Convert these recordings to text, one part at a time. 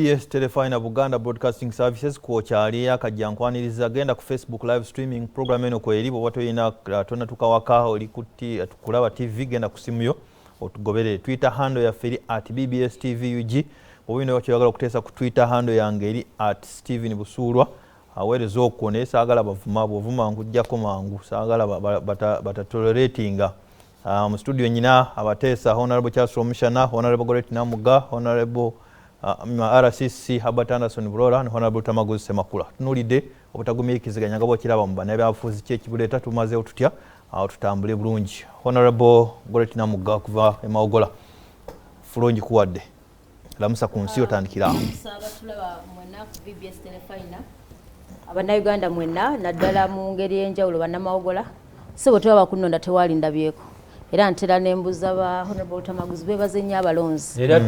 Yes, Telefina Buganda Broadcasting Services kuokyali akajjankwaniriza agenda ku Facebook live streaming program eno kweri bwe watoyina tona tukawaka oli kuti tukulaba TV genda kusimuyo otugobere Twitter handle ya feri @bbstvug obino wakiyagala okuteesa ku Twitter handle yange eri @Steven Busulwa aweereza okone saagala bavuma bovuma nkujjako mangu saagala batatoleratinga mu studio nyina abateesa Honorable Charles Commissioner Honorable Namugga Honorable RCC Habat Anderson Burola and Honorable Tamaguzi Semakula. Tunulide obatagumiikiriziganya nga bw'okiraba mu bannabyabufuzi ky'ekibuleeta tumaze otutya tutambule bulungi. Honorable Goret Namugga kuva Emaogola. Fulungi kuwadde. Lamusa ku nsi otandikira awo. Tulaba mwenna ku BBS Telefina. Abannayuganda mwenna naddala mu ngeri y'enjawulo bannamaogola. Sebo tulaba kunonda tewali ndabyeko. Era ntera nembuza ba Honorable Tamaguzi bebaze nnyo abalonzi era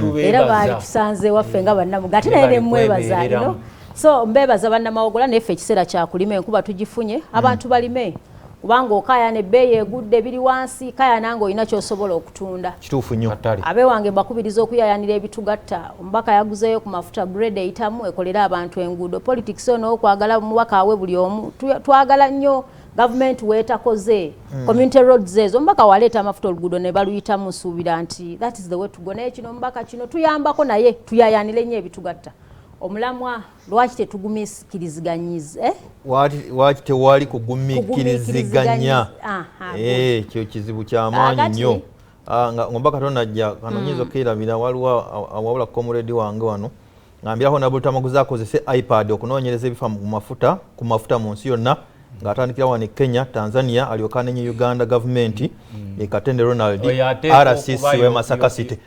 bali tusanze waffe nga bannamuga ate naye nemwebaza ino so mbebaza bannamaogola neffe ekiseera kyakulima enkuba tugifunye abantu balime kubanga okayana ebbeeyi egudde biri wansi kayana ng'olina ky'osobola okutunda kituufu nnyo abe wange mbakubiriza okuyayanira ebitugatta omubaka yaguzeeyo ku mafuta grade eyitamu ekolera abantu enguudo politics ono okwagala mubaka awe buli omu twagala nnyo government wetakoze community roads ezo mbaka waleeta amafuta oluguudo ne baluyitamu nsuubira nti that is the way to go naye kino mbaka kino tuyambako naye tuyayanire nnyo ebitugatta omulamwa lwaki tetugumiikiriziganyize waki tewali kugumiikiriziganya kyo kizibu ky'amaanyi nnyo ngombaka tonajja kano nyinza okirabira waliwo awawula comrade wange wano ngambira Honorable Tamaguzi akozese iPad okunoonyereza ebifa ku mafuta mu nsi yonna ng'atandikira wano Kenya, Tanzania, alyoka ne Uganda government Katende Ronald RCC we Masaka City.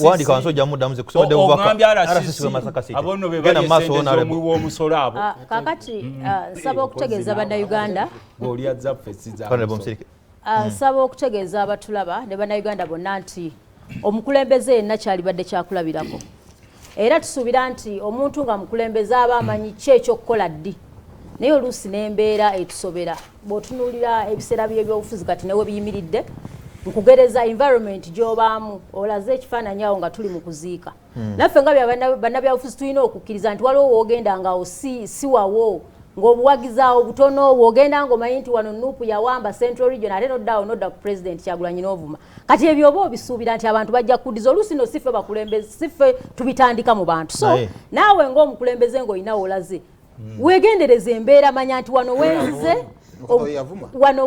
Wandi kanso jamu damuze kusoma de bubaka RCC we Masaka City. Genda maso honorable omusolo abo. Kakati sabo okutegeeza bannayuganda ng'oli azza ffesiza. Honorable Msirike. Sabo okutegeeza abatulaba ne bannayuganda bonna nti omukulembeze yenna kyalibadde kyakulabirako. Era tusuubira nti omuntu nga mukulembeze aba amanyi ki ekyokukola ddi. Naye oluusi n'embeera etusobera bw'otunuulira ebiseera by'ebyobufuzi kati newe biyimiridde nkugereza environment gy'obaamu olaze ekifaananyi awo nga tuli mu kuziika naffe nga bannabyabufuzi tulina okukkiriza nti waliwo woogenda ngawo si wawo ng'obuwagizaawo butono woogenda ng'omanyi nti wano nuupu yawamba Central Region ate nodda ku President Kyagulanyi n'ovuma kati ebyo oba obisuubira nti abantu bajja kuddiza oluusi no siffe bakulembeze siffe tubitandika mu bantu so naawe ng'omukulembeze ng'olinawo olaze wegendereza embeera manya nti wano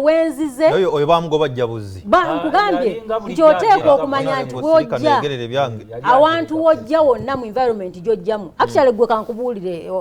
wenzize oyo bamugoba jjabuzi nkugambye nti oteekwa okumanya nti wojja awantu wojja wonna mu environment gyojjamu actually gwe kankubuulire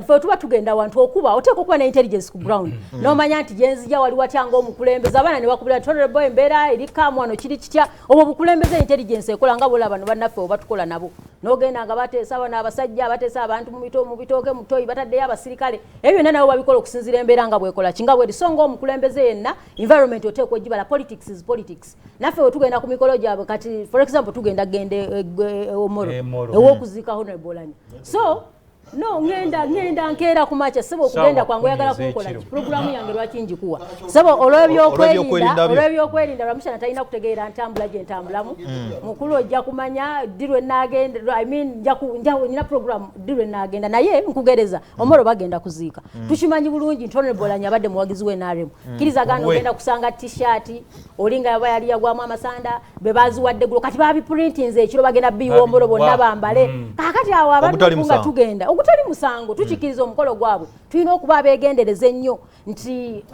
fe tuba tugenda awantu okuba oteekwa okuba ne intelligence ku ground n'omanya nti gyenzija wali watya ng'omukulembeze abaana ne bakubira tolerable embeera eri kaamu wano kiri kitya obwo bukulembeze intelligence ekola nga bola bano bannaffe oba tukola nabo n'ogenda nga bateesa bano abasajja abateesa abantu mu bitooke mu toyi bataddeyo abasirikale ebyo byonna nabo babikola okusinziira embeera nga bwekola kinga bweri so ng'omukulembeze yenna environment oteekwa ogibala politics is politics naffe we tugenda ku mikolo gyabwe kati for example tugenda omoro ew'okuziika Honorable Olanyi so no ngenda nkeera ku macha sebo okugenda kwangu oyagala kunkola programu yange lwaki njikuwa sebo olw'ebyokwerinda Ramusha natalina kutegeera ntambula gye ntambulamu mukulu ojja kumanya dirwe nagenda I mean nina programu dirwe nagenda naye nkugereza omoro bagenda kuziika tukimanyi bulungi nti Honorable Olanyi abadde muwagizi w'NRM kiriza gano ogenda kusanga t-shirt olinga yaba yali yagwamu amasanda be baziwadde gulo kati babiprintinze ekiro bagenda biwa omoro bonna bambale kakati awo abantu nga tugenda ogutali musango tukikiriza omukolo gwabwe tulina okuba abeegendereza ennyo nti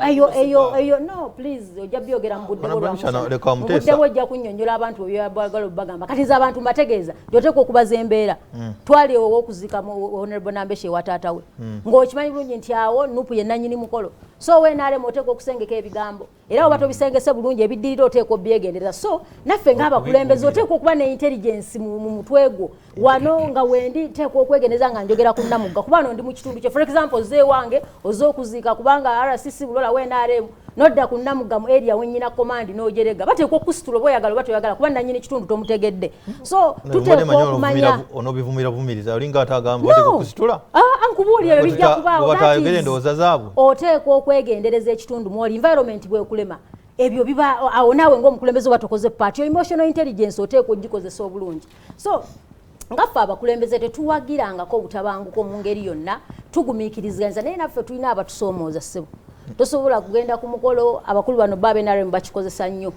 eyo no please ojja byogera mu budde obudde bwojja kunnyonnyola abantu ebyagala obagamba kati nze abantu mbategeeza gyoteeka okubaza embeera twali ow'okuziika Honorable Nambeshe wa taata we ng'okimanyi bulungi nti awo nupu ye nannyini mukolo so weenaalemu oteeka okusengeka ebigambo era oba tobisengese bulungi ebiddirira oteeka obyegendereza so naffe ng'abakulembeze oteeka okuba ne intelligence mu mutwe gwo wano nga wendi teeka okwegendereza nga njogera ku Namugga kuba no ndi mu kitundu kye for example zee wange oz'okuziika kubanga RCC Bulola weenaalemu nodda ku Namugga mu area wennyina command n'ojerega bateekwa okusitula oba oyagala oba toyagala kuba nannyini kitundu tomutegedde so tuteekwa okumanya onobivumira vumiriza olinga atagamba bateekwa okusitula ankubuulira ebyo bijja kubaawo batayogere endowooza zaabwe oteekwa okwegendereza ekitundu mwoli environment bwekulema ebyo biba awo naawe ng'omukulembeze oba tokoze party emotional intelligence oteekwa ogikozesa obulungi so ngaffe abakulembeze tetuwagirangako obutabanguko mu ngeri yonna tugumiikiriziganya naye naffe tulina abatusoomooza ssebo tosobola kugenda ku mukolo abakulu bano babenaremu bakikozesa nnyo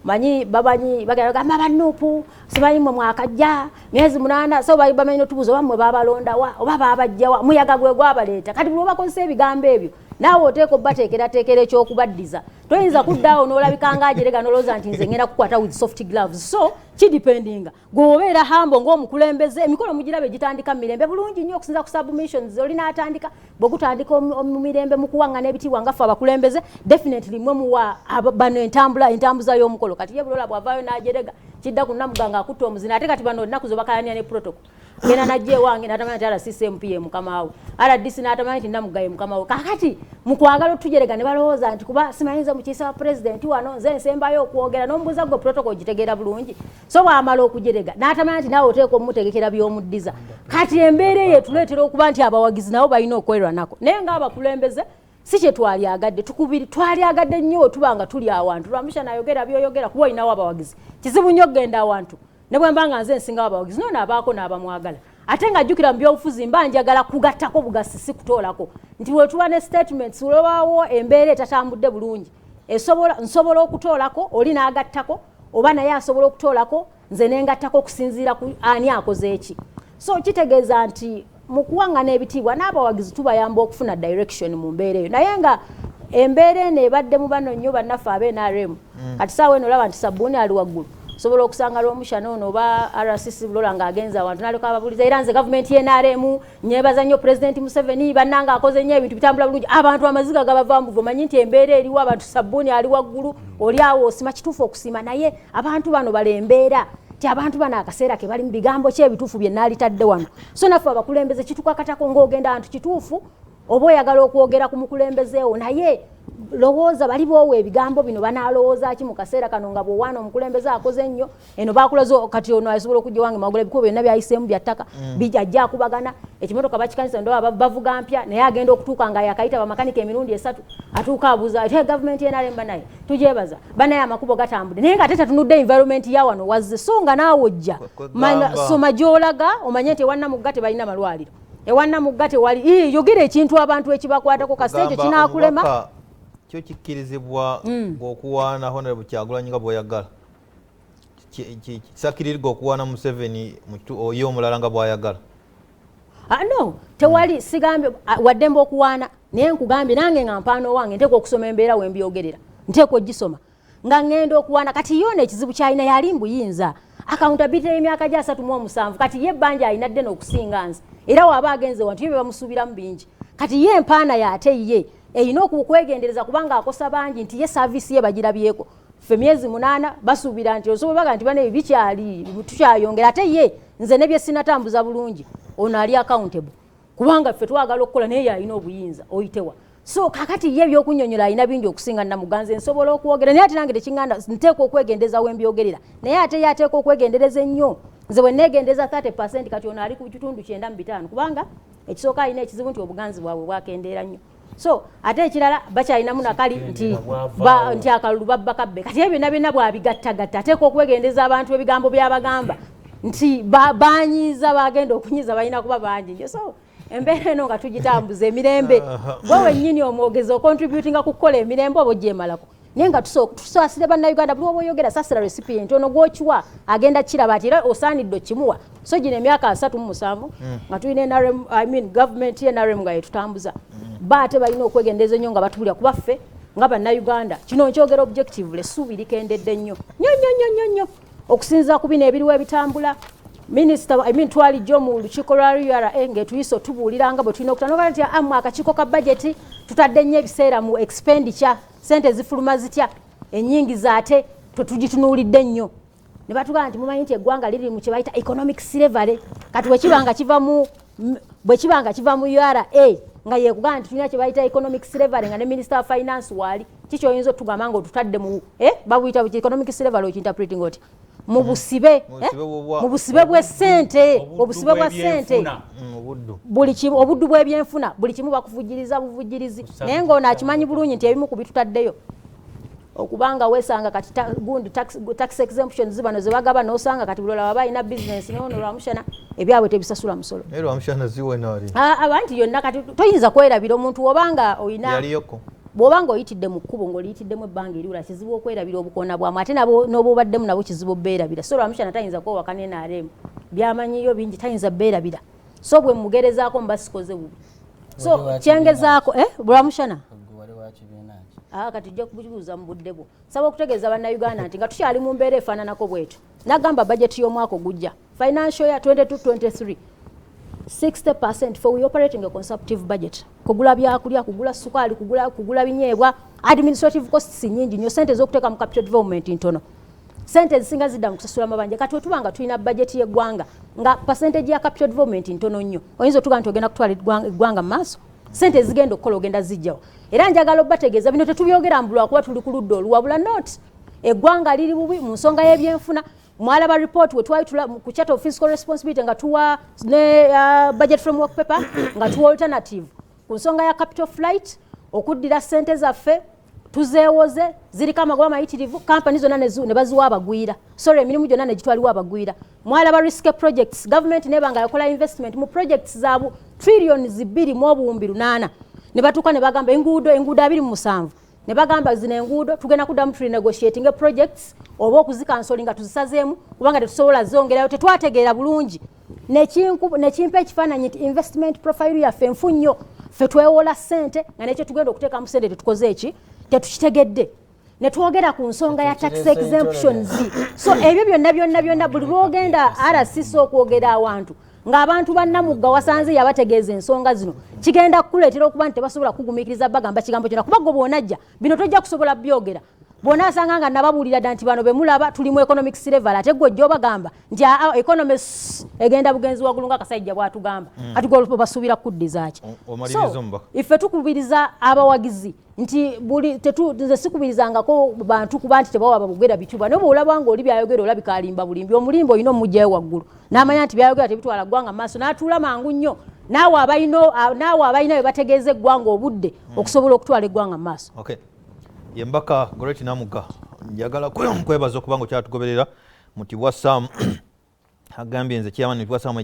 manyi babanyi bagamba bannuupu simanyi mwe mwakajja myezi 8 so bamanyi notubuzo bamwe babalondawa oba babajjawa muyaga gwe gwabaleeta kati bwe bakozesa ebigambo ebyo naawe oteeka obbateekerateekera ekyokubaddiza toyinza kuddaawo n'olabikanga ajerega nolowooza nti nze ngenda kukwata with soft gloves so kidipendinga gweobeera hambo ng'omukulembeze emikolo mugirabe gitandika mu mirembe bulungi nnyo okusinza ku submissions olina atandika bwe gutandika mu mirembe mu kuwangana ebitiibwa ngaffe abakulembeze definitely mwe muwa bano entambuza y'omukolo kati ye bulola bwavaayo n'ajerega kidda ku Namugga ng'akutta omuzina ate kati bano ennaku zo bakalania ne protocol gena najje wange natamanya nti RCCMP ye mukama we RDC natamanya nti Namugga ye mukama we kakati mukwagala tujerega ne balowooza nti kuba simanyiza mukiisa wa president wano nze nsembayo okwogera n'ombuuza gwe protocol gitegeera bulungi so bwamala okujerega natamanya nti naawe oteeka omutegekera by'omuddiza kati embeera eyo tuleetera okuba nti abawagizi nabo balina okwerwa nako naye ng'abakulembeze si kye twalyagadde tukubiri twalyagadde nnyo tubanga tuli awantu lwamisha nayogera byoyogera kuba olinawo abawagizi kizibu nnyo okgenda awantu ne bwe mbanga nze nsinga abawagizi nono abaako n'abamwagala ate ng'ajjukira mu byobufuzi mba njagala kugattako bugasi si kutoolako nti wetuba ne statements olobaawo embeera etatambudde bulungi nsobola okutoolako oli n'agattako oba naye asobola okutoolako nze nengattako okusinziira ku ani akoze eki so kitegeeza nti mu kuwangana ebitiibwa n'abawagizi tubayamba okufuna direction mu mbeera eyo naye nga embeera eno ebadde mu bano nnyo bannaffe ab'NRM kati saawa eno olaba nti sabbuuni ali waggulu sobola okusanga lw'omushana ono oba RCC bulola ng'agenza awantu n'aleka ababuliza era nze gavumenti y'NRM nyebaza nnyo Pulezidenti Museveni bannanga akoze nnyo ebintu bitambula bulungi abantu amaziga gabavambuvu omanyi nti embeera eriwo abantu sabbuuni ali waggulu oli awo osima kituufu okusiima naye abantu bano balembeera ti abantu bano akaseera ke bali mu bigambo ki ebituufu bye naalitadde wano so naffe abakulembeze kitukakatako ng'ogenda abantu kituufu oba oyagala okwogera ku mukulembezeewo naye lowooza bali boowa ebigambo bino banaalowooza ki mu kaseera kano nga bw'owaana omukulembeze akoze nnyo eno baakulaze kati ono asobola okujja wange magula ebikubo byonna byayiseemu bya ttaka bijja akubagana ekimotoka bakikanisa ndo bavuga mpya naye agenda okutuuka nga yakayita bamakanika emirundi 3 atuuka abuuza ate gavumenti y'NRM naye tujebaza banaye amakubo gatambudde naye nga ate tatunudde environment ya wano wazze so nga naawe ojja soma gy'olaga omanye nti ewa Namugga tebalina malwaliro ewa Namugga tewali yogera ekintu abantu ekibakwatako kasita ekyo kinaakulema kyo kikkirizibwa ng'okuwaana Honorable Kyagulanyi nga bw'oyagala kisakirirwa okuwaana Museveni oye omulala nga bw'ayagala no tewali sigambye waddembe okuwaana naye nkugambye nange nga mpaano wange nteeka okusoma embeera we mbyogerera nteeka ogisoma nga ngenda okuwaana kati yoona ekizibu kyalina yali mbuyinza accountability y'emyaka gya 37 kati ye ebbanja alina ddene okusinga nze era waaba agenze wantu ye bamusuubiramu bingi kati ye empaana y'ate ye eyina okukwegendereza kubanga akosa bangi nti ye service ye bagirabyeko ffe myezi 8 basuubira nti osobola baga nti bane bikyali tukyayongera ate ye nze ne bye sinatambuza bulungi ono ali accountable kubanga ffe twagala okukola naye yalina obuyinza oyitewa so kakati ye ebyokunnyonnyola alina bingi okusinga Namugga nze nsobola okwogera naye ate nange tekinganda nteeka okwegendereza we mbyogerera naye ate ye ateeka okwegendereza ennyo nze bwe neegendereza 30% kati ono ali ku kitundu 95 kubanga ekisooka alina ekizibu nti obuganzi bwabwe bwakendeera nnyo so ate ekirala bakyalinamu nakali nti akalulu babba kabbe kati ebyo byonna bwabigattagatta ateeka okwegendeza abantu ebigambo byabagamba nti banyiiza bagenda okunyiza balina kuba bangi nyo so embeera eno nga tugitambuza emirembe gwe wennyini omwogezi ocontributinga kukola emirembe oba ogyemalako naye nga tusaasire bannayuganda buli oba oyogera saasira recipient ono gwokiwa agenda kiraba ati era osaanidde okimuwa so gino emyaka 37 nga tulina NRM gavumenti y'NRM nga yetutambuza baate balina okwegendereza ennyo nga batubulira kuba ffe nga bannayuganda kino nkyogera objectively essuubi likendedde nnyo nnyo okusinziira ku bino ebiriwo ebitambula minisita twalijjo mu lukiiko lwa URA ng'etuyise otubuuliranga bwe tulina okutanoba nti amu akakiiko ka budget tutadde nnyo ebiseera mu expenditure sente zifuluma zitya ennyingi zaate tetugitunuulidde nnyo ne batugamba nti mumanyi nti eggwanga liri mu kye bayita economic slavery kati bwe kibanga kiva mu URA nga yekugamba nti tulina kye bayita economic slavery nga ne minister wa finance waali kikyoyinza otugamba nga otutadde mu babuyita economic slavery okinterpreting oti mu busibe bw'essente obusibe bwa ssente buli kimu obuddu bw'ebyenfuna buli kimu bakuvujjiriza buvujjirizi naye ng'ono akimanyi bulungi nti ebimu ku bitutaddeyo okubanga wesanga kati gundi tax exemptions zibano ze bagaba nosanga kati bulola baba ina business nono lwamushana ebyabwe tebisasula musolo lwamushana ziwe nali abantu yonna kati toyinza kwerabira omuntu obanga oyina yaliyoko bwobanga oyitidde mu kkubo ng'oliyitiddemu ebbanga eriwula kizibu okwerabira obukoona bwamu ate nabo n'obubaddemu nabo kizibu obbeerabira so lwamushana tayinza kwewaka n'NRM byamanyiyo bingi tayinza bbeerabira so bwe mugerezaako mubasikoze bubi so kyengezaako lwamushana kati ojja kubuuza mu budde bwo saba okutegeeza bannayuganda nti nga tukyali mu mbeera efaananako bwetyo nagamba bajeti y'omwaka ogujja financial year 22-23 60% for we operating a consumptive budget kugula byakulya kugula sukali kugula binyeebwa administrative costs nyingi nnyo sente z'okuteeka mu capital development ntono sente zisinga zidda mu kusasula amabanja kati wetubanga tulina budget y'eggwanga nga percentage ya capital development ntono nnyo oyinza otuga nti ogenda kutwala eggwanga mu maaso sente zigenda okukola ogenda zijjawo era njagala obategeeza bino tetubyogera mbulwa kuba tuli ku ludda oluwabula not eggwanga liri bubi mu nsonga y'ebyenfuna mwalaba report we twayitula ku chat of fiscal responsibility nga tuwa ne budget framework paper nga tuwa alternative ku nsonga ya capital flight okuddira sente zaffe tuzeewoze ziriko amagoba mayitirivu company zonna ne baziwa abagwira sorry emirimu gyonna ne gitwaliwa abagwira mwalaba risky projects government nebanga yakola investment mu projects zaabu trillions 2.8 ne batuuka ne bagamba enguudo 27 ne bagamba zino enguudo tugenda kuddamu negotiating projects oba okuzikansolinga tuzisazeemu kubanga tetusobola zongerayo tetwategeera bulungi nekimpa ekifaananyi nti investment profile yaffe enfu nnyo ffe twewola ssente nga nekyo tugenda okuteeka mu ssente tetukoze eki tetukitegedde ne twogera ku nsonga ya tax exemptions so ebyo byonna buli lwogenda RCC okwogera awantu ng'abantu ba Namugga wasanze yabategeeza ensonga zino kigenda kukuleetera okuba nti tebasobola kugumiikiriza bagamba kigambo kyonna kuba gwe bw'onajja bino tojja kusobola byogera bw'ona asanga nga nababuulira dda nti bano be mulaba tuli mu economics level ate gwe ojja obagamba nti economics egenda bugenzi waggulu ng'akasajja bw'atugamba ati gwe basuubira kuddiza ki so iffe tukubiriza abawagizi nti nze sikubirizangako bantu kuba nti tebawa babugera bituba naye bw'olaba nga oli byayogera olabika alimba bulimbi omulimba olina omugyayo waggulu n'amanya nti byayogera tebitwala ggwanga maaso n'atuula mangu nnyo naawe abalina bye bategeeza eggwanga obudde okusobola okutwala eggwanga maaso yembaka Goreti Namugga njagala kwebaza okuba nga okyatugoberera muti bwa Sam agambye nze kyamani bwa Sam